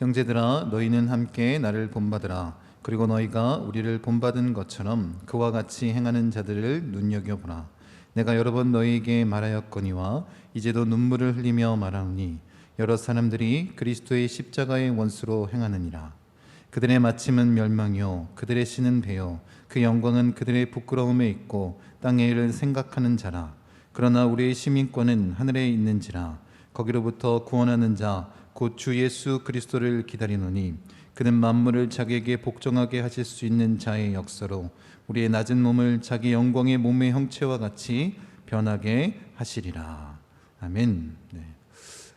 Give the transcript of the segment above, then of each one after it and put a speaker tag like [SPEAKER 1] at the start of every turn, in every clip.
[SPEAKER 1] 형제들아 너희는 함께 나를 본받으라. 그리고 너희가 우리를 본받은 것처럼 그와 같이 행하는 자들을 눈여겨보라. 내가 여러 번 너희에게 말하였거니와 이제도 눈물을 흘리며 말하노니 여러 사람들이 그리스도의 십자가의 원수로 행하느니라. 그들의 마침은 멸망이요 그들의 신은 배요 그 영광은 그들의 부끄러움에 있고 땅의 일을 생각하는 자라. 그러나 우리의 시민권은 하늘에 있는지라. 거기로부터 구원하는 자 곧 주 예수 그리스도를 기다리노니 그는 만물을 자기에게 복종하게 하실 수 있는 자의 역사로 우리의 낮은 몸을 자기 영광의 몸의 형체와 같이 변하게 하시리라. 아멘.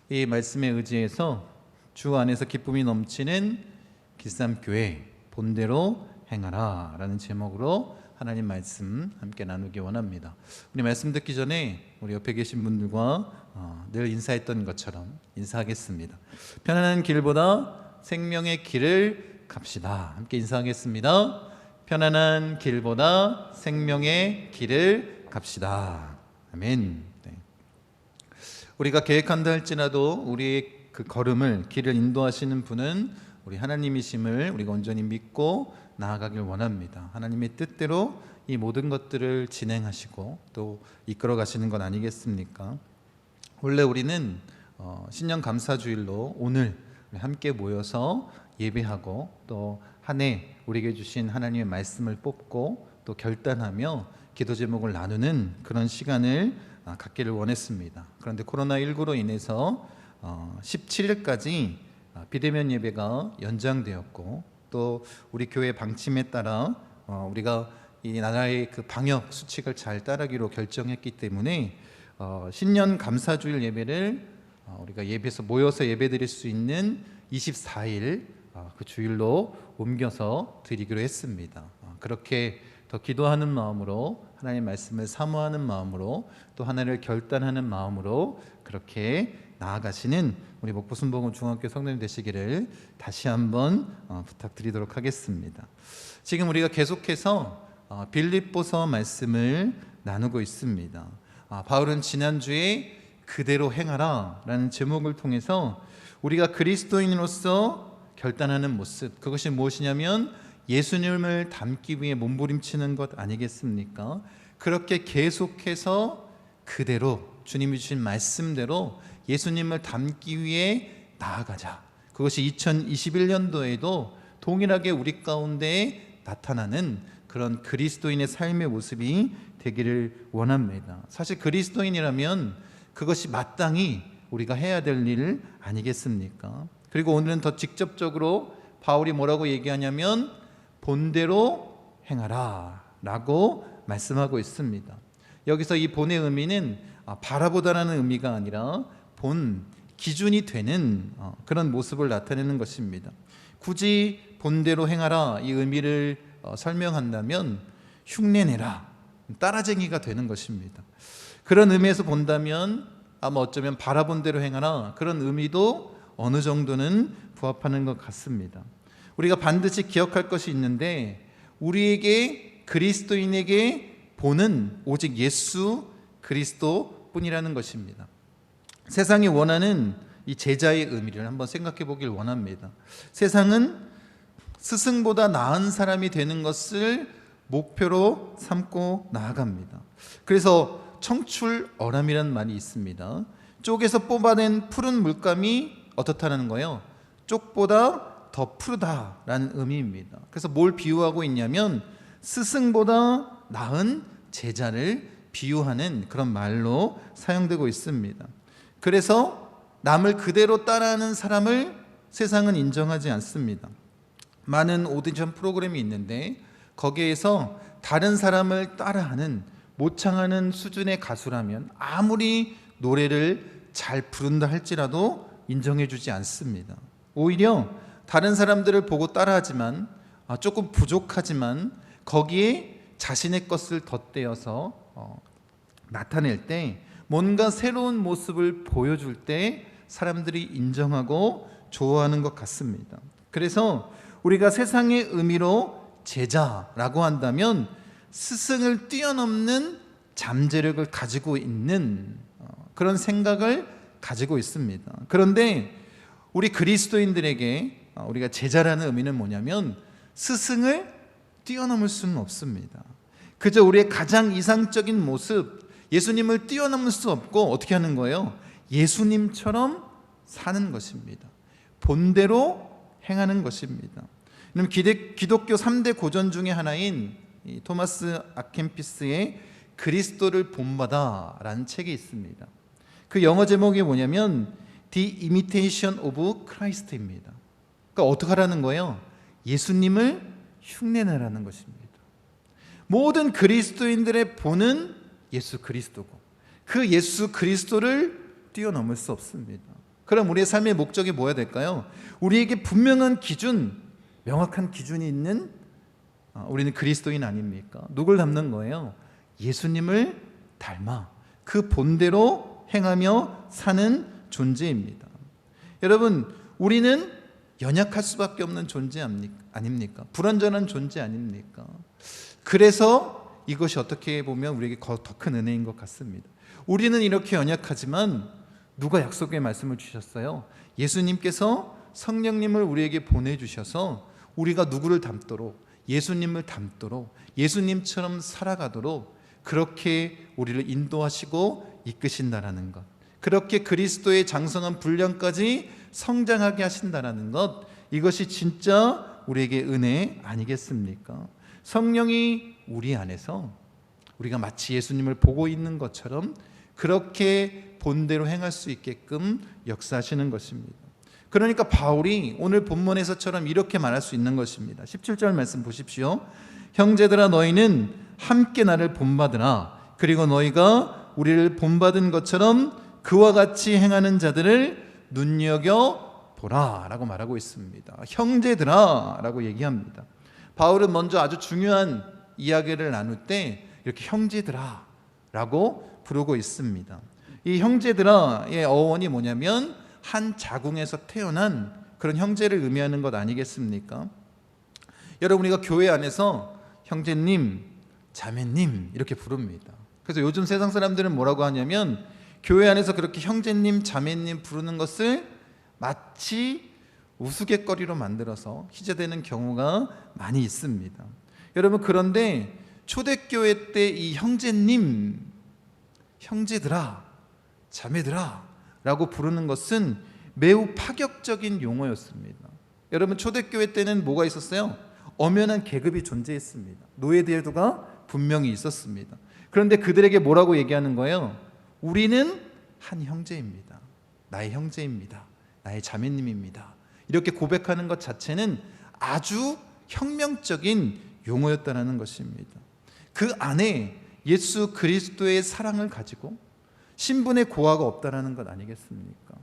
[SPEAKER 1] 이 말씀에 의지해서 주 안에서 기쁨이 넘치는 기쌈교회 본대로 행하라 라는 제목으로 하나님 말씀 함께 나누기 원합니다. 우리 말씀 듣기 전에 우리 옆에 계신 분들과 늘 인사했던 것처럼 인사하겠습니다. 편안한 길보다 생명의 길을 갑시다. 함께 인사하겠습니다. 편안한 길보다 생명의 길을 갑시다. 아멘. 우리가 계획한다 할지라도 우리의 그 걸음을 길을 인도하시는 분은 우리 하나님이심을 우리가 온전히 믿고 나아가길 원합니다. 하나님의 뜻대로 이 모든 것들을 진행하시고 또 이끌어 가시는 것 아니겠습니까? 원래 우리는 신년 감사주일로 오늘 함께 모여서 예배하고 또 한 해 우리에게 주신 하나님의 말씀을 뽑고 또 결단하며 기도 제목을 나누는 그런 시간을 갖기를 원했습니다. 그런데 코로나19로 인해서 17일까지 비대면 예배가 연장되었고 또 우리 교회 방침에 따라 우리가 이 나라의 그 방역 수칙을 잘 따르기로 결정했기 때문에 신년 감사주일 예배를 우리가 예배에서 모여서 예배드릴 수 있는 24일 그 주일로 옮겨서 드리기로 했습니다. 그렇게 더 기도하는 마음으로 하나님의 말씀을 사모하는 마음으로 또 하나를 결단하는 마음으로 그렇게 나아가시는 우리 목포순복음 중학교 성도님 되시기를 다시 한번 부탁드리도록 하겠습니다. 지금 우리가 계속해서 빌립보서 말씀을 나누고 있습니다. 바울은 지난주에 그대로 행하라 라는 제목을 통해서 우리가 그리스도인으로서 결단하는 모습, 그것이 무엇이냐면 예수님을 닮기 위해 몸부림치는 것 아니겠습니까? 그렇게 계속해서 그대로 주님이 주신 말씀대로 예수님을 닮기 위해 나아가자. 그것이 2021년도에도 동일하게 우리 가운데 나타나는 그런 그리스도인의 삶의 모습이 되기를 원합니다. 사실 그리스도인이라면 그것이 마땅히 우리가 해야 될 일 아니겠습니까? 그리고 오늘은 더 직접적으로 바울이 뭐라고 얘기하냐면 본대로 행하라 라고 말씀하고 있습니다. 여기서 이 본의 의미는 바라보다라는 의미가 아니라 본, 기준이 되는 그런 모습을 나타내는 것입니다. 굳이 본대로 행하라 이 의미를 설명한다면 흉내내라, 따라쟁이가 되는 것입니다. 그런 의미에서 본다면 아마 어쩌면 바라본 대로 행하라 그런 의미도 어느 정도는 부합하는 것 같습니다. 우리가 반드시 기억할 것이 있는데 우리에게 그리스도인에게 본은 오직 예수 그리스도뿐이라는 것입니다. 세상이 원하는 이 제자의 의미를 한번 생각해 보길 원합니다. 세상은 스승보다 나은 사람이 되는 것을 목표로 삼고 나아갑니다. 그래서 청출어람이라는 말이 있습니다. 쪽에서 뽑아낸 푸른 물감이 어떻다는 거예요? 쪽보다 더 푸르다라는 의미입니다. 그래서 뭘 비유하고 있냐면 스승보다 나은 제자를 비유하는 그런 말로 사용되고 있습니다. 그래서 남을 그대로 따라하는 사람을 세상은 인정하지 않습니다. 많은 오디션 프로그램이 있는데 거기에서 다른 사람을 따라하는 모창하는 수준의 가수라면 아무리 노래를 잘 부른다 할지라도 인정해주지 않습니다. 오히려 다른 사람들을 보고 따라하지만 조금 부족하지만 거기에 자신의 것을 덧대어서 나타낼 때 뭔가 새로운 모습을 보여줄 때 사람들이 인정하고 좋아하는 것 같습니다. 그래서 우리가 세상의 의미로 제자라고 한다면 스승을 뛰어넘는 잠재력을 가지고 있는 그런 생각을 가지고 있습니다. 그런데 우리 그리스도인들에게 우리가 제자라는 의미는 뭐냐면 스승을 뛰어넘을 수는 없습니다. 그저 우리의 가장 이상적인 모습, 예수님을 뛰어넘을 수 없고 어떻게 하는 거예요? 예수님처럼 사는 것입니다. 본대로 행하는 것입니다. 그럼 기독교 3대 고전 중에 하나인 토마스 아켄피스의 그리스도를 본받아라는 책이 있습니다. 그 영어 제목이 뭐냐면 The Imitation of Christ입니다. 그러니까 어떻게 하라는 거예요? 예수님을 흉내내라는 것입니다. 모든 그리스도인들의 본은 예수 그리스도고 그 예수 그리스도를 뛰어넘을 수 없습니다. 그럼 우리의 삶의 목적이 뭐야 될까요? 우리에게 분명한 기준, 명확한 기준이 있는 우리는 그리스도인 아닙니까? 누굴 닮는 거예요? 예수님을 닮아 그 본대로 행하며 사는 존재입니다. 여러분, 우리는 연약할 수밖에 없는 존재 아닙니까? 불완전한 존재 아닙니까? 그래서 이것이 어떻게 보면 우리에게 더 큰 은혜인 것 같습니다. 우리는 이렇게 연약하지만 누가 약속의 말씀을 주셨어요? 예수님께서 성령님을 우리에게 보내주셔서 우리가 누구를 닮도록, 예수님을 닮도록, 예수님처럼 살아가도록 그렇게 우리를 인도하시고 이끄신다라는 것, 그렇게 그리스도의 장성한 분량까지 성장하게 하신다라는 것, 이것이 진짜 우리에게 은혜 아니겠습니까? 성령이 우리 안에서 우리가 마치 예수님을 보고 있는 것처럼 그렇게 본대로 행할 수 있게끔 역사하시는 것입니다. 그러니까 바울이 오늘 본문에서처럼 이렇게 말할 수 있는 것입니다. 17절 말씀 보십시오. 형제들아 너희는 함께 나를 본받으라. 그리고 너희가 우리를 본받은 것처럼 그와 같이 행하는 자들을 눈여겨보라 라고 말하고 있습니다. 형제들아 라고 얘기합니다. 바울은 먼저 아주 중요한 이야기를 나눌 때 이렇게 형제들아 라고 부르고 있습니다. 이 형제들아의 어원이 뭐냐면 한 자궁에서 태어난 그런 형제를 의미하는 것 아니겠습니까? 여러분, 우리가 교회 안에서 형제님, 자매님 이렇게 부릅니다. 그래서 요즘 세상 사람들은 뭐라고 하냐면 교회 안에서 그렇게 형제님, 자매님 부르는 것을 마치 우스갯거리로 만들어서 희재되는 경우가 많이 있습니다. 여러분, 그런데 초대교회 때 이 형제님, 형제들아, 자매들아 라고 부르는 것은 매우 파격적인 용어였습니다. 여러분, 초대교회 때는 뭐가 있었어요? 엄연한 계급이 존재했습니다. 노예제도가 분명히 있었습니다. 그런데 그들에게 뭐라고 얘기하는 거예요? 우리는 한 형제입니다. 나의 형제입니다. 나의 자매님입니다. 이렇게 고백하는 것 자체는 아주 혁명적인 용어였다는 것입니다. 그 안에 예수 그리스도의 사랑을 가지고 신분의 고하가 없다라는 것 아니겠습니까?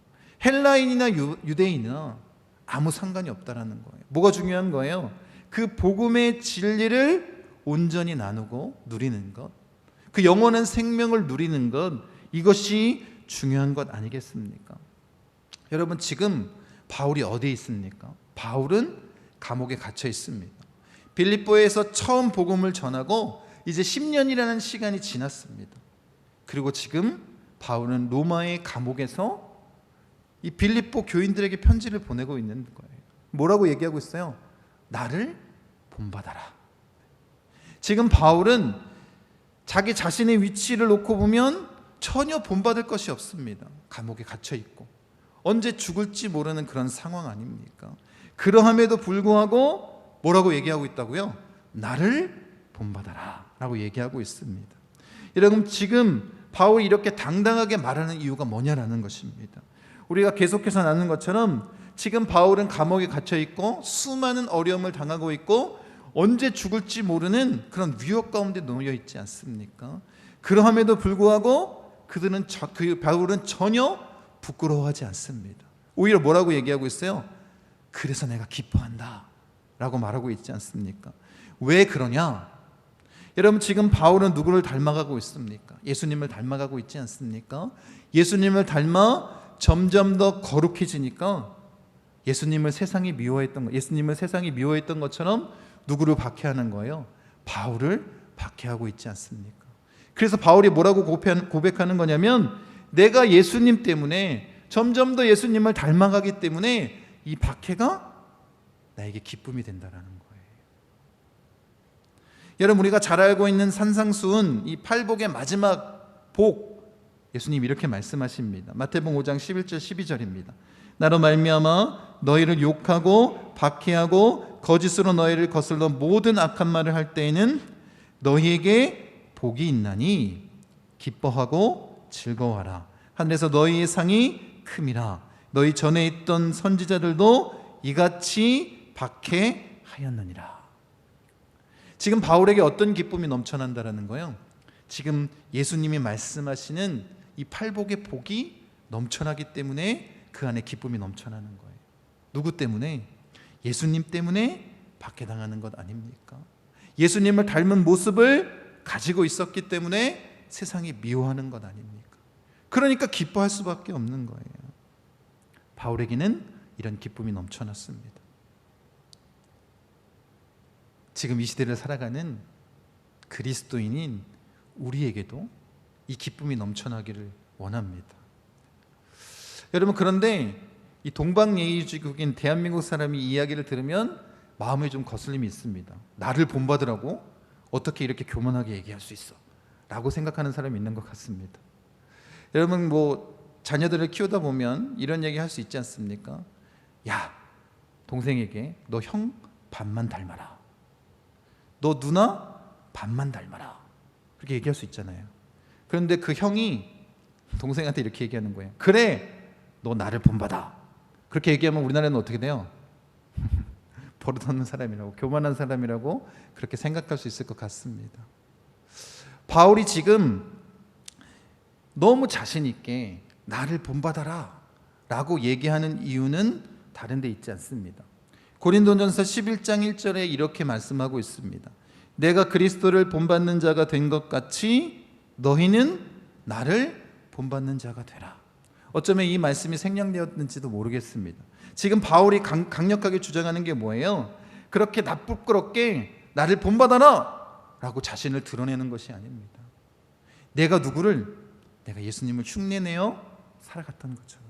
[SPEAKER 1] 헬라인이나 유대인이나 아무 상관이 없다라는 거예요. 뭐가 중요한 거예요? 그 복음의 진리를 온전히 나누고 누리는 것, 그 영원한 생명을 누리는 것, 이것이 중요한 것 아니겠습니까? 여러분, 지금 바울이 어디에 있습니까? 바울은 감옥에 갇혀 있습니다. 빌립보에서 처음 복음을 전하고 이제 10년이라는 시간이 지났습니다. 그리고 지금 바울은 로마의 감옥에서 이 빌립보 교인들에게 편지를 보내고 있는 거예요. 뭐라고 얘기하고 있어요? 나를 본받아라. 지금 바울은 자기 자신의 위치를 놓고 보면 전혀 본받을 것이 없습니다. 감옥에 갇혀 있고 언제 죽을지 모르는 그런 상황 아닙니까? 그러함에도 불구하고 뭐라고 얘기하고 있다고요? 나를 본받아라 라고 얘기하고 있습니다. 여러분, 지금 바울이 이렇게 당당하게 말하는 이유가 뭐냐라는 것입니다. 우리가 계속해서 나눈 것처럼 지금 바울은 감옥에 갇혀 있고 수많은 어려움을 당하고 있고 언제 죽을지 모르는 그런 위협 가운데 놓여 있지 않습니까? 그러함에도 불구하고 바울은 전혀 부끄러워하지 않습니다. 오히려 뭐라고 얘기하고 있어요? 그래서 내가 기뻐한다 라고 말하고 있지 않습니까? 왜 그러냐? 여러분, 지금 바울은 누구를 닮아가고 있습니까? 예수님을 닮아가고 있지 않습니까? 예수님을 닮아 점점 더 거룩해지니까 예수님을 세상이 미워했던 것처럼 누구를 박해하는 거예요? 바울을 박해하고 있지 않습니까? 그래서 바울이 뭐라고 고백하는 거냐면 내가 예수님 때문에 점점 더 예수님을 닮아가기 때문에 이 박해가 나에게 기쁨이 된다라는 거예요. 여러분, 우리가 잘 알고 있는 산상수훈, 이 팔복의 마지막 복, 예수님 이렇게 말씀하십니다. 마태복음 5장 11절 12절입니다. 나로 말미암아 너희를 욕하고 박해하고 거짓으로 너희를 거슬러 모든 악한 말을 할 때에는 너희에게 복이 있나니 기뻐하고 즐거워하라. 하늘에서 너희의 상이 큼이라. 너희 전에 있던 선지자들도 이같이 박해하였느니라. 지금 바울에게 어떤 기쁨이 넘쳐난다라는 거예요? 지금 예수님이 말씀하시는 이 팔복의 복이 넘쳐나기 때문에 그 안에 기쁨이 넘쳐나는 거예요. 누구 때문에? 예수님 때문에 박해당하는 것 아닙니까? 예수님을 닮은 모습을 가지고 있었기 때문에 세상이 미워하는 것 아닙니까? 그러니까 기뻐할 수밖에 없는 거예요. 바울에게는 이런 기쁨이 넘쳐났습니다. 지금 이 시대를 살아가는 그리스도인인 우리에게도 이 기쁨이 넘쳐나기를 원합니다. 여러분, 그런데 이 동방예의지국인 대한민국 사람이 이 이야기를 들으면 마음에 좀 거슬림이 있습니다. 나를 본받으라고 어떻게 이렇게 교만하게 얘기할 수 있어? 라고 생각하는 사람이 있는 것 같습니다. 여러분, 자녀들을 키우다 보면 이런 얘기 할 수 있지 않습니까? 야, 동생에게 너 형 반만 닮아라. 너 누나 반만 닮아라. 그렇게 얘기할 수 있잖아요. 그런데 그 형이 동생한테 이렇게 얘기하는 거예요. 그래, 너 나를 본받아. 그렇게 얘기하면 우리나라는 어떻게 돼요? 버릇없는 사람이라고, 교만한 사람이라고 그렇게 생각할 수 있을 것 같습니다. 바울이 지금 너무 자신 있게 나를 본받아라 라고 얘기하는 이유는 다른 데 있지 않습니다. 고린도전서 11장 1절에 이렇게 말씀하고 있습니다. 내가 그리스도를 본받는 자가 된 것 같이 너희는 나를 본받는 자가 되라. 어쩌면 이 말씀이 생략되었는지도 모르겠습니다. 지금 바울이 강력하게 주장하는 게 뭐예요? 그렇게 나쁘끄럽게 나를 본받아라 라고 자신을 드러내는 것이 아닙니다. 내가 예수님을 흉내내어 살아갔던 것처럼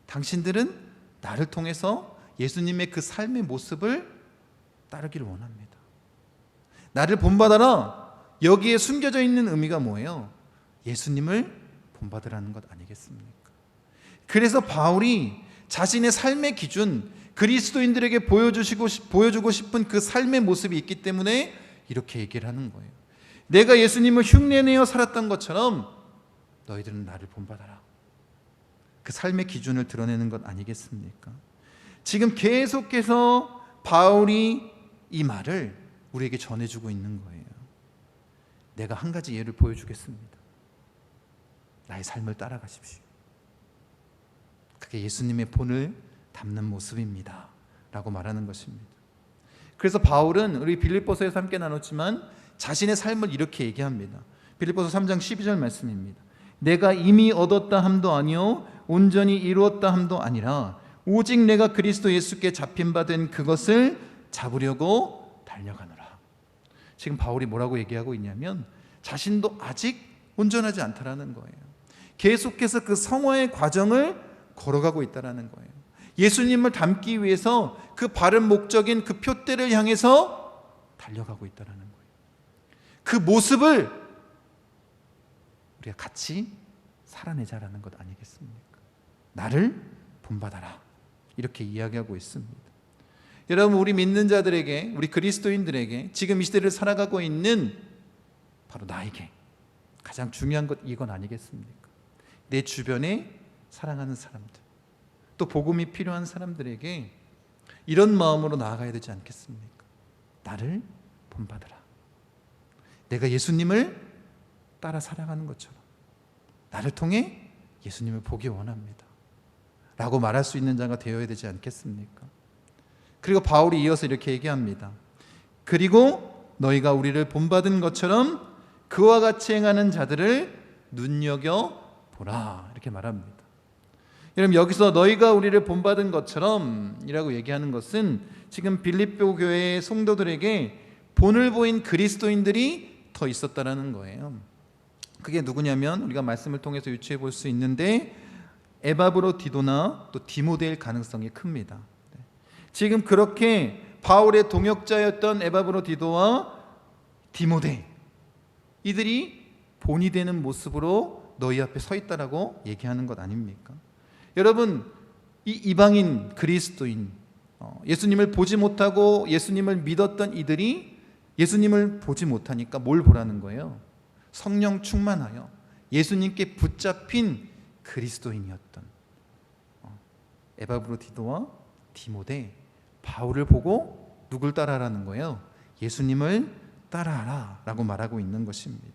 [SPEAKER 1] 당신들은 나를 통해서 예수님의 그 삶의 모습을 따르기를 원합니다. 나를 본받아라, 여기에 숨겨져 있는 의미가 뭐예요? 예수님을 본받으라는 것 아니겠습니까? 그래서 바울이 자신의 삶의 기준, 그리스도인들에게 보여주고 싶은 그 삶의 모습이 있기 때문에 이렇게 얘기를 하는 거예요. 내가 예수님을 흉내내어 살았던 것처럼 너희들은 나를 본받아라. 그 삶의 기준을 드러내는 것 아니겠습니까? 지금 계속해서 바울이 이 말을 우리에게 전해주고 있는 거예요. 내가 한 가지 예를 보여주겠습니다. 나의 삶을 따라가십시오. 그게 예수님의 본을 담는 모습입니다 라고 말하는 것입니다. 그래서 바울은 우리 빌립보서에서 함께 나눴지만 자신의 삶을 이렇게 얘기합니다. 빌립보서 3장 12절 말씀입니다. 내가 이미 얻었다 함도 아니요 온전히 이루었다 함도 아니라 오직 내가 그리스도 예수께 잡힌 바 된 그것을 잡으려고 달려가노라. 지금 바울이 뭐라고 얘기하고 있냐면 자신도 아직 온전하지 않다라는 거예요. 계속해서 그 성화의 과정을 걸어가고 있다라는 거예요. 예수님을 닮기 위해서 그 바른 목적인 그 표대를 향해서 달려가고 있다라는 거예요. 그 모습을 우리가 같이 살아내자라는 것 아니겠습니까? 나를 본받아라, 이렇게 이야기하고 있습니다. 여러분, 우리 믿는 자들에게, 우리 그리스도인들에게 지금 이 시대를 살아가고 있는 바로 나에게 가장 중요한 것 이건 아니겠습니까? 내 주변에 사랑하는 사람들, 또 복음이 필요한 사람들에게 이런 마음으로 나아가야 되지 않겠습니까? 나를 본받아라. 내가 예수님을 따라 살아가는 것처럼 나를 통해 예수님을 보기 원합니다 라고 말할 수 있는 자가 되어야 되지 않겠습니까? 그리고 바울이 이어서 이렇게 얘기합니다. 그리고 너희가 우리를 본받은 것처럼 그와 같이 행하는 자들을 눈여겨보라, 이렇게 말합니다. 여러분, 여기서 너희가 우리를 본받은 것처럼 이라고 얘기하는 것은 지금 빌립보 교회의 성도들에게 본을 보인 그리스도인들이 더 있었다라는 거예요. 그게 누구냐면 우리가 말씀을 통해서 유추해 볼 수 있는데 에바브로디도나 또 디모데일 가능성이 큽니다. 지금 그렇게 바울의 동역자였던 에바브로디도와 디모데, 이들이 본이 되는 모습으로 너희 앞에 서 있다라고 얘기하는 것 아닙니까? 여러분, 이 이방인 그리스도인, 예수님을 보지 못하고 예수님을 믿었던 이들이 예수님을 보지 못하니까 뭘 보라는 거예요? 성령 충만하여 예수님께 붙잡힌 그리스도인이었던 에바브로디도와 디모데, 바울을 보고 누굴 따라하라는 거예요? 예수님을 따라하라 라고 말하고 있는 것입니다.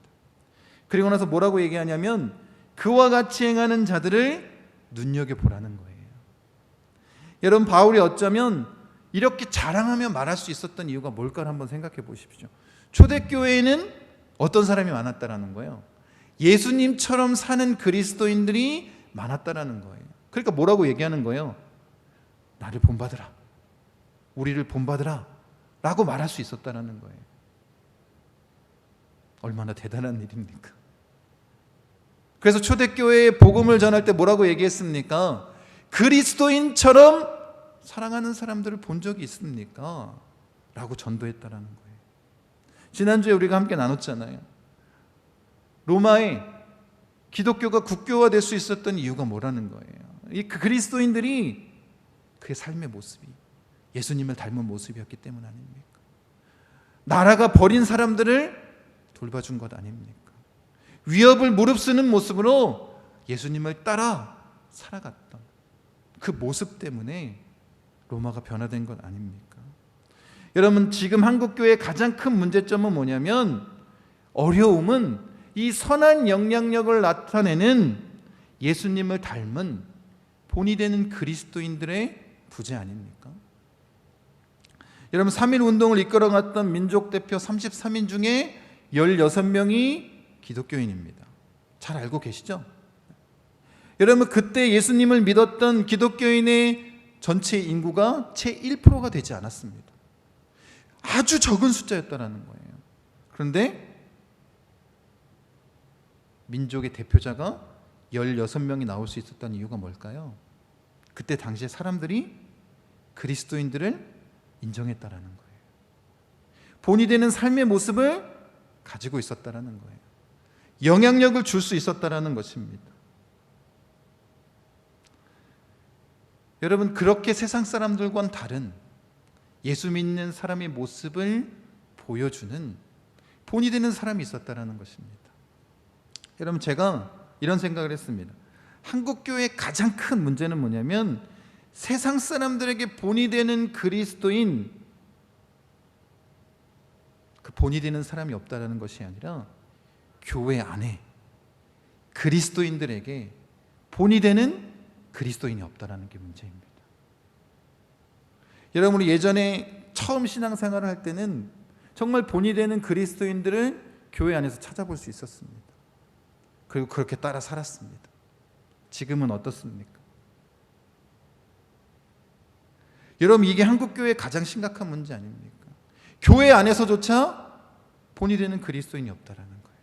[SPEAKER 1] 그리고 나서 뭐라고 얘기하냐면 그와 같이 행하는 자들을 눈여겨보라는 거예요. 여러분, 바울이 어쩌면 이렇게 자랑하며 말할 수 있었던 이유가 뭘까를 한번 생각해 보십시오. 초대교회에는 어떤 사람이 많았다라는 거예요? 예수님처럼 사는 그리스도인들이 많았다라는 거예요. 그러니까 뭐라고 얘기하는 거예요? 나를 본받으라, 우리를 본받으라 라고 말할 수 있었다라는 거예요. 얼마나 대단한 일입니까? 그래서 초대교회에 복음을 전할 때 뭐라고 얘기했습니까? 그리스도인처럼 사랑하는 사람들을 본 적이 있습니까? 라고 전도했다라는 거예요. 지난주에 우리가 함께 나눴잖아요. 로마에 기독교가 국교화될 수 있었던 이유가 뭐라는 거예요? 이 그리스도인들이 그의 삶의 모습이 예수님을 닮은 모습이었기 때문 아닙니까? 나라가 버린 사람들을 돌봐준 것 아닙니까? 위협을 무릅쓰는 모습으로 예수님을 따라 살아갔던 그 모습 때문에 로마가 변화된 것 아닙니까? 여러분, 지금 한국교회의 가장 큰 문제점은 뭐냐면, 어려움은 이 선한 영향력을 나타내는 예수님을 닮은 본이 되는 그리스도인들의 부재 아닙니까? 여러분, 3.1 운동을 이끌어갔던 민족 대표 33인 중에 16명이 기독교인입니다. 잘 알고 계시죠? 여러분, 그때 예수님을 믿었던 기독교인의 전체 인구가 채 1%가 되지 않았습니다. 아주 적은 숫자였다는 거예요. 그런데 민족의 대표자가 16명이 나올 수 있었던 이유가 뭘까요? 그때 당시에 사람들이 그리스도인들을 인정했다라는 거예요. 본이 되는 삶의 모습을 가지고 있었다라는 거예요. 영향력을 줄 수 있었다라는 것입니다. 여러분, 그렇게 세상 사람들과는 다른 예수 믿는 사람의 모습을 보여주는 본이 되는 사람이 있었다라는 것입니다. 여러분, 제가 이런 생각을 했습니다. 한국교회의 가장 큰 문제는 뭐냐면, 세상 사람들에게 본이 되는 그리스도인, 그 본이 되는 사람이 없다라는 것이 아니라 교회 안에 그리스도인들에게 본이 되는 그리스도인이 없다라는 게 문제입니다. 여러분, 우리 예전에 처음 신앙생활을 할 때는 정말 본이 되는 그리스도인들을 교회 안에서 찾아볼 수 있었습니다. 그리고 그렇게 따라 살았습니다. 지금은 어떻습니까? 여러분, 이게 한국교회의 가장 심각한 문제 아닙니까? 교회 안에서조차 본이 되는 그리스도인이 없다라는 거예요.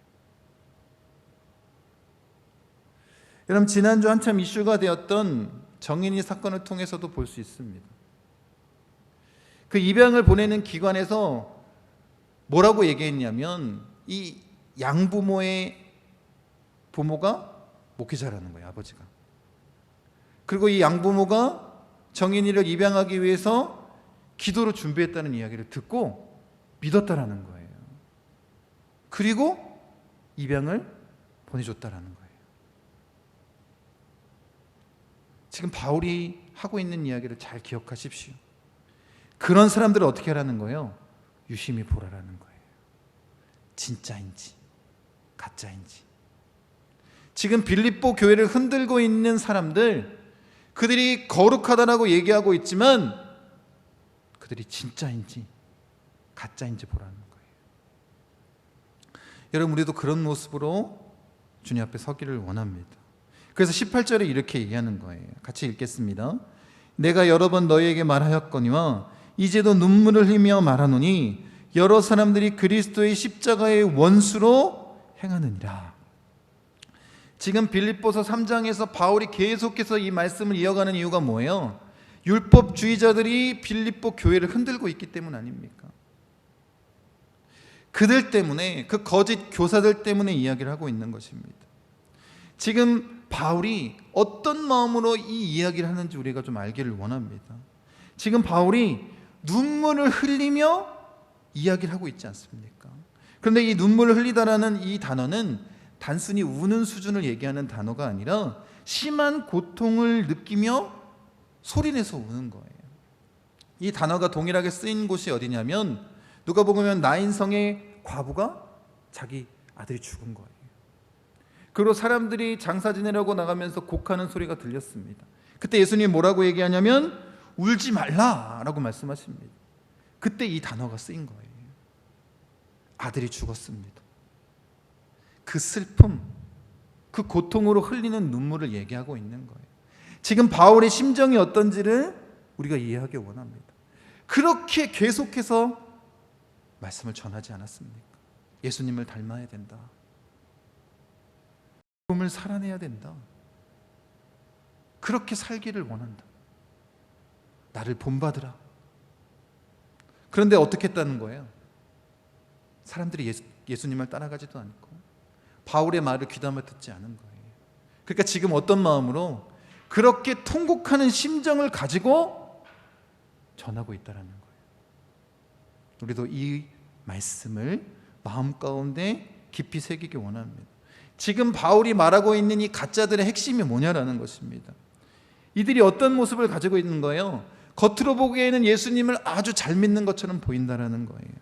[SPEAKER 1] 여러분, 지난주 한참 이슈가 되었던 정인이 사건을 통해서도 볼 수 있습니다. 그 입양을 보내는 기관에서 뭐라고 얘기했냐면, 이 양부모의 부모가 목회자라는 거예요, 아버지가. 그리고 이 양부모가 정인이를 입양하기 위해서 기도로 준비했다는 이야기를 듣고 믿었다라는 거예요. 그리고 입양을 보내줬다라는 거예요. 지금 바울이 하고 있는 이야기를 잘 기억하십시오. 그런 사람들을 어떻게 하라는 거예요? 유심히 보라라는 거예요. 진짜인지 가짜인지. 지금 빌립보 교회를 흔들고 있는 사람들, 그들이 거룩하다라고 얘기하고 있지만 그들이 진짜인지 가짜인지 보라는 거예요. 여러분, 우리도 그런 모습으로 주님 앞에 서기를 원합니다. 그래서 18절에 이렇게 얘기하는 거예요. 같이 읽겠습니다. 내가 여러 번 너희에게 말하였거니와 이제도 눈물을 흘리며 말하노니 여러 사람들이 그리스도의 십자가의 원수로 행하느니라. 지금 빌립보서 3장에서 바울이 계속해서 이 말씀을 이어가는 이유가 뭐예요? 율법주의자들이 빌립보 교회를 흔들고 있기 때문 아닙니까? 그들 때문에, 그 거짓 교사들 때문에 이야기를 하고 있는 것입니다. 지금 바울이 어떤 마음으로 이 이야기를 하는지 우리가 좀 알기를 원합니다. 지금 바울이 눈물을 흘리며 이야기를 하고 있지 않습니까? 그런데 이 눈물을 흘리다라는 이 단어는 단순히 우는 수준을 얘기하는 단어가 아니라 심한 고통을 느끼며 소리내서 우는 거예요. 이 단어가 동일하게 쓰인 곳이 어디냐면 누가복음에 나인성의 과부가 자기 아들이 죽은 거예요. 그리고 사람들이 장사 지내려고 나가면서 곡하는 소리가 들렸습니다. 그때 예수님이 뭐라고 얘기하냐면 울지 말라라고 말씀하십니다. 그때 이 단어가 쓰인 거예요. 아들이 죽었습니다. 그 슬픔, 그 고통으로 흘리는 눈물을 얘기하고 있는 거예요. 지금 바울의 심정이 어떤지를 우리가 이해하기 원합니다. 그렇게 계속해서 말씀을 전하지 않았습니까? 예수님을 닮아야 된다. 꿈을 살아내야 된다. 그렇게 살기를 원한다. 나를 본받으라. 그런데 어떻게 했다는 거예요? 사람들이 예수님을 따라가지도 않고 바울의 말을 귀담아 듣지 않은 거예요. 그러니까 지금 어떤 마음으로 그렇게 통곡하는 심정을 가지고 전하고 있다는 거예요. 우리도 이 말씀을 마음 가운데 깊이 새기기 원합니다. 지금 바울이 말하고 있는 이 가짜들의 핵심이 뭐냐라는 것입니다. 이들이 어떤 모습을 가지고 있는 거예요? 겉으로 보기에는 예수님을 아주 잘 믿는 것처럼 보인다라는 거예요.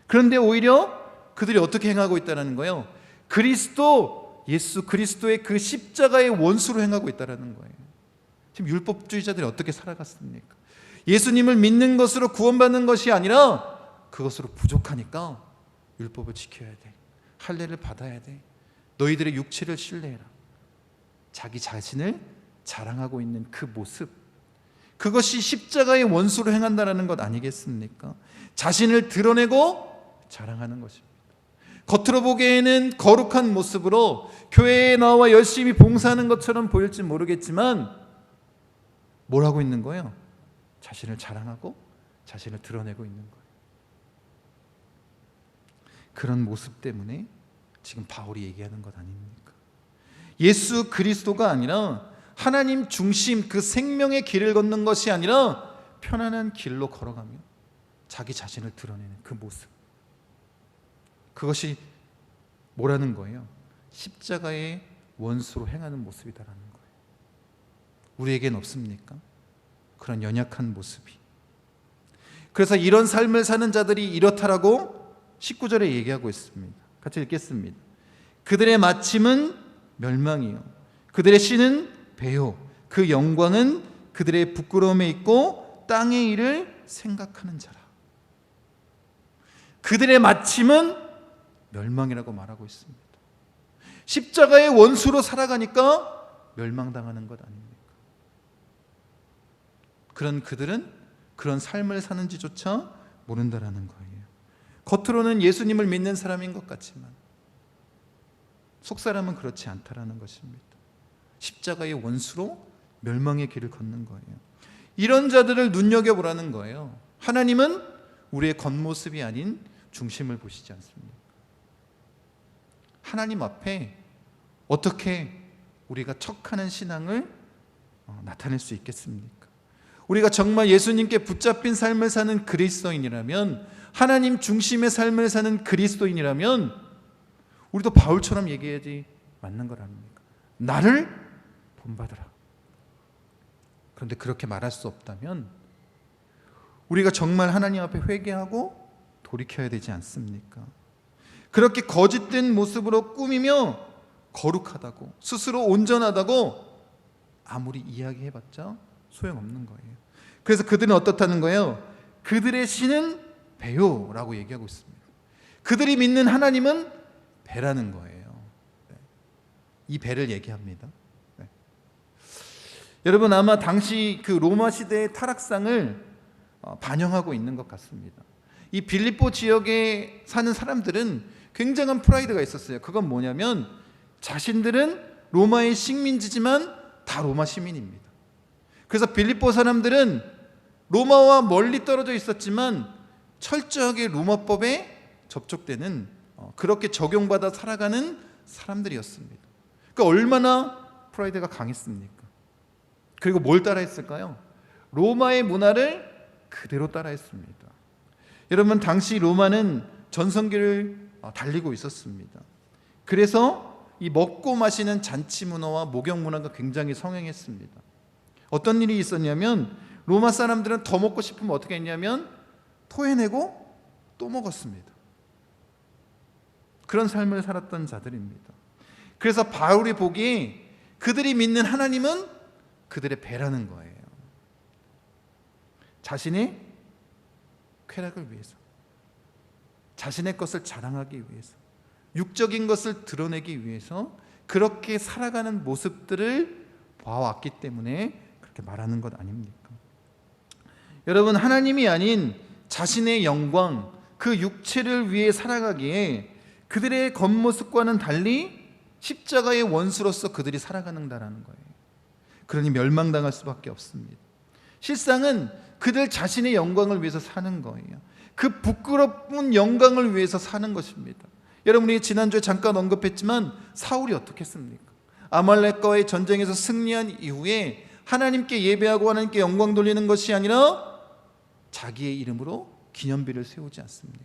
[SPEAKER 1] 그런데 오히려 그들이 어떻게 행하고 있다는 거예요? 예수 그리스도의 그 십자가의 원수로 행하고 있다는 거예요. 지금 율법주의자들이 어떻게 살아갔습니까? 예수님을 믿는 것으로 구원받는 것이 아니라 그것으로 부족하니까 율법을 지켜야 돼. 할례를 받아야 돼. 너희들의 육체를 신뢰해라. 자기 자신을 자랑하고 있는 그 모습, 그것이 십자가의 원수로 행한다는 것 아니겠습니까? 자신을 드러내고 자랑하는 것입니다. 겉으로 보기에는 거룩한 모습으로 교회에 나와 열심히 봉사하는 것처럼 보일지 모르겠지만 뭘 하고 있는 거예요? 자신을 자랑하고 자신을 드러내고 있는 거예요. 그런 모습 때문에 지금 바울이 얘기하는 것 아닙니까? 예수 그리스도가 아니라 하나님 중심, 그 생명의 길을 걷는 것이 아니라 편안한 길로 걸어가며 자기 자신을 드러내는 그 모습, 그것이 뭐라는 거예요? 십자가의 원수로 행하는 모습이다라는 거예요. 우리에겐 없습니까? 그런 연약한 모습이. 그래서 이런 삶을 사는 자들이 이렇다라고 19절에 얘기하고 있습니다. 같이 읽겠습니다. 그들의 마침은 멸망이요, 그들의 씨는 배요, 그 영광은 그들의 부끄러움에 있고 땅의 일을 생각하는 자라. 그들의 마침은 멸망이라고 말하고 있습니다. 십자가의 원수로 살아가니까 멸망당하는 것 아닙니까? 그런 그들은 그런 삶을 사는지조차 모른다라는 거예요. 겉으로는 예수님을 믿는 사람인 것 같지만 속사람은 그렇지 않다라는 것입니다. 십자가의 원수로 멸망의 길을 걷는 거예요. 이런 자들을 눈여겨보라는 거예요. 하나님은 우리의 겉모습이 아닌 중심을 보시지 않습니다. 하나님 앞에 어떻게 우리가 척하는 신앙을 나타낼 수 있겠습니까? 우리가 정말 예수님께 붙잡힌 삶을 사는 그리스도인이라면, 하나님 중심의 삶을 사는 그리스도인이라면 우리도 바울처럼 얘기해야지 맞는 걸 아닙니까? 나를 본받으라. 그런데 그렇게 말할 수 없다면 우리가 정말 하나님 앞에 회개하고 돌이켜야 되지 않습니까? 그렇게 거짓된 모습으로 꾸미며 거룩하다고, 스스로 온전하다고 아무리 이야기해봤자 소용없는 거예요. 그래서 그들은 어떻다는 거예요? 그들의 신은 배요라고 얘기하고 있습니다. 그들이 믿는 하나님은 배라는 거예요. 이 배를 얘기합니다. 여러분, 아마 당시 그 로마 시대의 타락상을 반영하고 있는 것 같습니다. 이 빌립보 지역에 사는 사람들은 굉장한 프라이드가 있었어요. 그건 뭐냐면 자신들은 로마의 식민지지만 다 로마 시민입니다. 그래서 빌립보 사람들은 로마와 멀리 떨어져 있었지만 철저하게 로마법에 접촉되는, 그렇게 적용받아 살아가는 사람들이었습니다. 그러니까 얼마나 프라이드가 강했습니까? 그리고 뭘 따라했을까요? 로마의 문화를 그대로 따라했습니다. 여러분, 당시 로마는 전성기를 달리고 있었습니다. 그래서 이 먹고 마시는 잔치 문화와 목욕 문화가 굉장히 성행했습니다. 어떤 일이 있었냐면 로마 사람들은 더 먹고 싶으면 어떻게 했냐면 토해내고 또 먹었습니다. 그런 삶을 살았던 자들입니다. 그래서 바울이 보기에 그들이 믿는 하나님은 그들의 배라는 거예요. 자신의 쾌락을 위해서, 자신의 것을 자랑하기 위해서, 육적인 것을 드러내기 위해서 그렇게 살아가는 모습들을 봐왔기 때문에 그렇게 말하는 것 아닙니까? 여러분, 하나님이 아닌 자신의 영광, 그 육체를 위해 살아가기에 그들의 겉모습과는 달리 십자가의 원수로서 그들이 살아가는다라는 거예요. 그러니 멸망당할 수밖에 없습니다. 실상은 그들 자신의 영광을 위해서 사는 거예요. 그 부끄러운 영광을 위해서 사는 것입니다. 여러분이 지난주에 잠깐 언급했지만 사울이 어떻게 했습니까? 아말렉과의 전쟁에서 승리한 이후에 하나님께 예배하고 하나님께 영광 돌리는 것이 아니라 자기의 이름으로 기념비를 세우지 않습니까?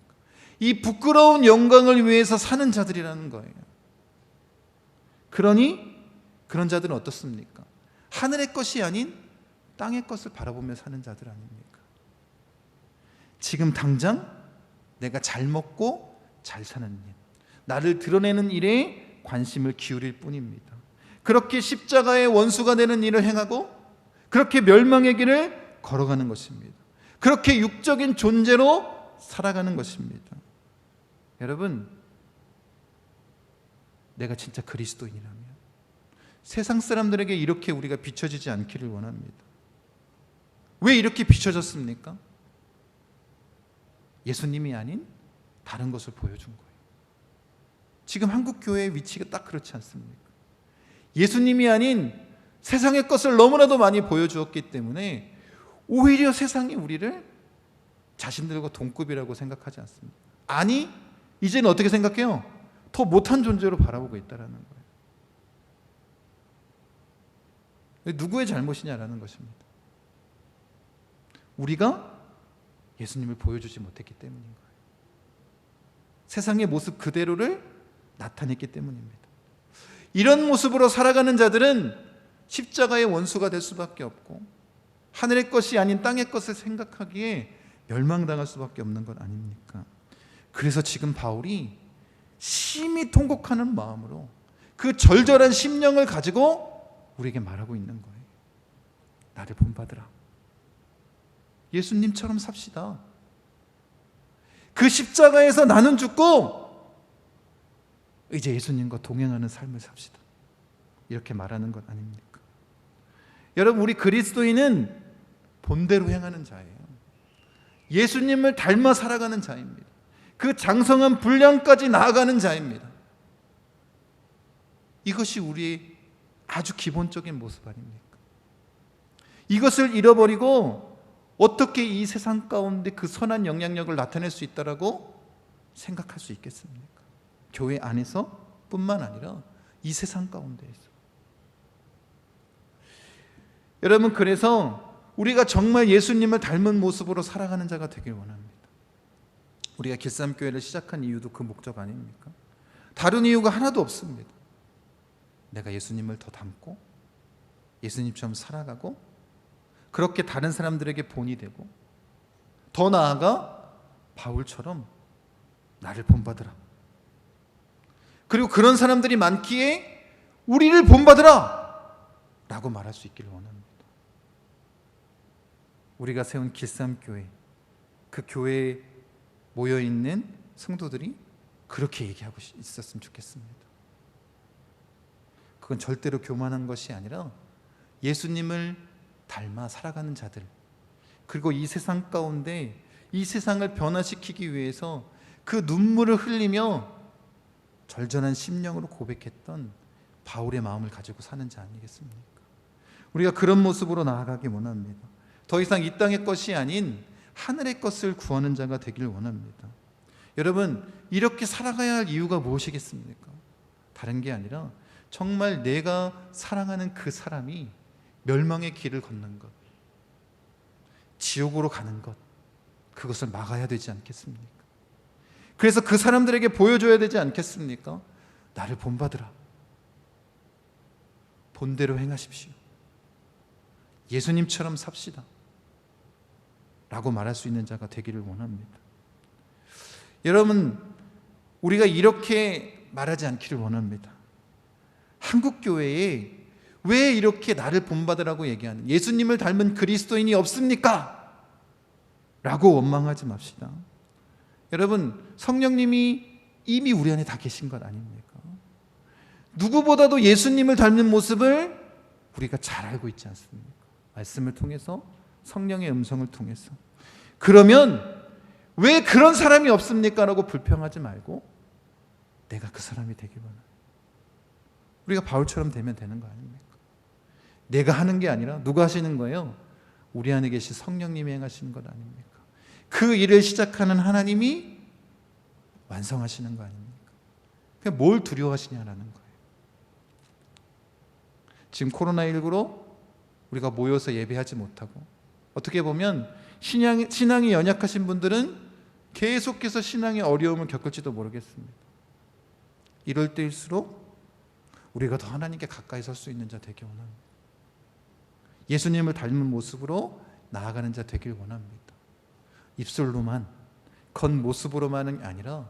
[SPEAKER 1] 이 부끄러운 영광을 위해서 사는 자들이라는 거예요. 그러니 그런 자들은 어떻습니까? 하늘의 것이 아닌 땅의 것을 바라보며 사는 자들 아닙니까? 지금 당장 내가 잘 먹고 잘 사는 일, 나를 드러내는 일에 관심을 기울일 뿐입니다. 그렇게 십자가의 원수가 되는 일을 행하고 그렇게 멸망의 길을 걸어가는 것입니다. 그렇게 육적인 존재로 살아가는 것입니다. 여러분, 내가 진짜 그리스도인이라면 세상 사람들에게 이렇게 우리가 비춰지지 않기를 원합니다. 왜 이렇게 비춰졌습니까? 예수님이 아닌 다른 것을 보여준 거예요. 지금 한국 교회의 위치가 딱 그렇지 않습니까? 예수님이 아닌 세상의 것을 너무나도 많이 보여주었기 때문에 오히려 세상이 우리를 자신들과 동급이라고 생각하지 않습니다. 아니, 이제는 어떻게 생각해요? 더 못한 존재로 바라보고 있다는 거예요. 누구의 잘못이냐라는 것입니다. 우리가 예수님을 보여주지 못했기 때문인 거예요. 세상의 모습 그대로를 나타냈기 때문입니다. 이런 모습으로 살아가는 자들은 십자가의 원수가 될 수밖에 없고 하늘의 것이 아닌 땅의 것을 생각하기에 멸망당할 수밖에 없는 것 아닙니까? 그래서 지금 바울이 심히 통곡하는 마음으로 그 절절한 심령을 가지고 우리에게 말하고 있는 거예요. 나를 본받으라. 예수님처럼 삽시다. 그 십자가에서 나는 죽고 이제 예수님과 동행하는 삶을 삽시다. 이렇게 말하는 것 아닙니까? 여러분, 우리 그리스도인은 본대로 행하는 자예요. 예수님을 닮아 살아가는 자입니다. 그 장성한 분량까지 나아가는 자입니다. 이것이 우리의 아주 기본적인 모습 아닙니까? 이것을 잃어버리고 어떻게 이 세상 가운데 그 선한 영향력을 나타낼 수 있다라고 생각할 수 있겠습니까? 교회 안에서 뿐만 아니라 이 세상 가운데에서. 여러분, 그래서 우리가 정말 예수님을 닮은 모습으로 살아가는 자가 되길 원합니다. 우리가 길쌈교회를 시작한 이유도 그 목적 아닙니까? 다른 이유가 하나도 없습니다. 내가 예수님을 더 닮고 예수님처럼 살아가고 그렇게 다른 사람들에게 본이 되고 더 나아가 바울처럼 나를 본받으라. 그리고 그런 사람들이 많기에 우리를 본받으라 라고 말할 수 있기를 원합니다. 우리가 세운 길쌈교회, 그 교회에 모여있는 성도들이 그렇게 얘기하고 있었으면 좋겠습니다. 그건 절대로 교만한 것이 아니라 예수님을 닮아 살아가는 자들, 그리고 이 세상 가운데 이 세상을 변화시키기 위해서 그 눈물을 흘리며 절전한 심령으로 고백했던 바울의 마음을 가지고 사는 자 아니겠습니까? 우리가 그런 모습으로 나아가기 원합니다. 더 이상 이 땅의 것이 아닌 하늘의 것을 구하는 자가 되길 원합니다. 여러분, 이렇게 살아가야 할 이유가 무엇이겠습니까? 다른 게 아니라 정말 내가 사랑하는 그 사람이 멸망의 길을 걷는 것, 지옥으로 가는 것, 그것을 막아야 되지 않겠습니까? 그래서 그 사람들에게 보여줘야 되지 않겠습니까? 나를 본받으라, 본대로 행하십시오, 예수님처럼 삽시다 라고 말할 수 있는 자가 되기를 원합니다. 여러분, 우리가 이렇게 말하지 않기를 원합니다. 한국교회에 왜 이렇게 나를 본받으라고 얘기하는, 예수님을 닮은 그리스도인이 없습니까? 라고 원망하지 맙시다. 여러분, 성령님이 이미 우리 안에 다 계신 것 아닙니까? 누구보다도 예수님을 닮는 모습을 우리가 잘 알고 있지 않습니까? 말씀을 통해서, 성령의 음성을 통해서. 그러면 왜 그런 사람이 없습니까? 라고 불평하지 말고 내가 그 사람이 되길 원합니다. 우리가 바울처럼 되면 되는 거 아닙니까? 내가 하는 게 아니라 누가 하시는 거예요? 우리 안에 계신 성령님이 행하시는 것 아닙니까? 그 일을 시작하는 하나님이 완성하시는 거 아닙니까? 그냥 뭘 두려워하시냐라는 거예요. 지금 코로나19로 우리가 모여서 예배하지 못하고, 어떻게 보면 신앙이 연약하신 분들은 계속해서 신앙의 어려움을 겪을지도 모르겠습니다. 이럴 때일수록 우리가 더 하나님께 가까이 설 수 있는 자 되길 원합니다. 예수님을 닮은 모습으로 나아가는 자 되길 원합니다. 입술로만, 겉모습으로만은 아니라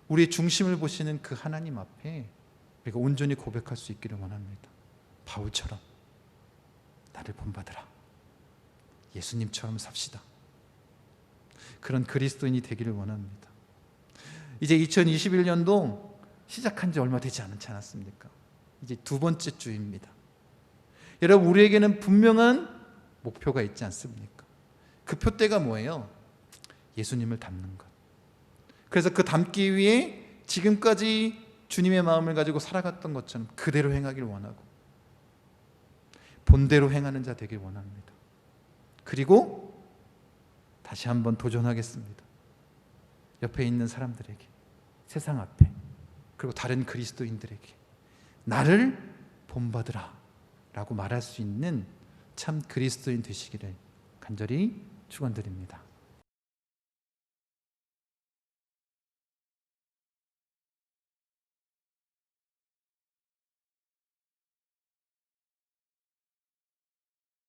[SPEAKER 1] 우리의 중심을 보시는 그 하나님 앞에 우리가 온전히 고백할 수 있기를 원합니다. 바울처럼 나를 본받으라, 예수님처럼 삽시다, 그런 그리스도인이 되기를 원합니다. 이제 2021년도 시작한 지 얼마 되지 않지 않았습니까? 이제 두 번째 주입니다. 여러분, 우리에게는 분명한 목표가 있지 않습니까? 그 표대가 뭐예요? 예수님을 닮는 것. 그래서 그 닮기 위해 지금까지 주님의 마음을 가지고 살아갔던 것처럼 그대로 행하길 원하고, 본대로 행하는 자 되길 원합니다. 그리고 다시 한번 도전하겠습니다. 옆에 있는 사람들에게, 세상 앞에, 그리고 다른 그리스도인들에게 나를 본받으라 라고 말할 수 있는 참 그리스도인 되시기를 간절히 축원드립니다.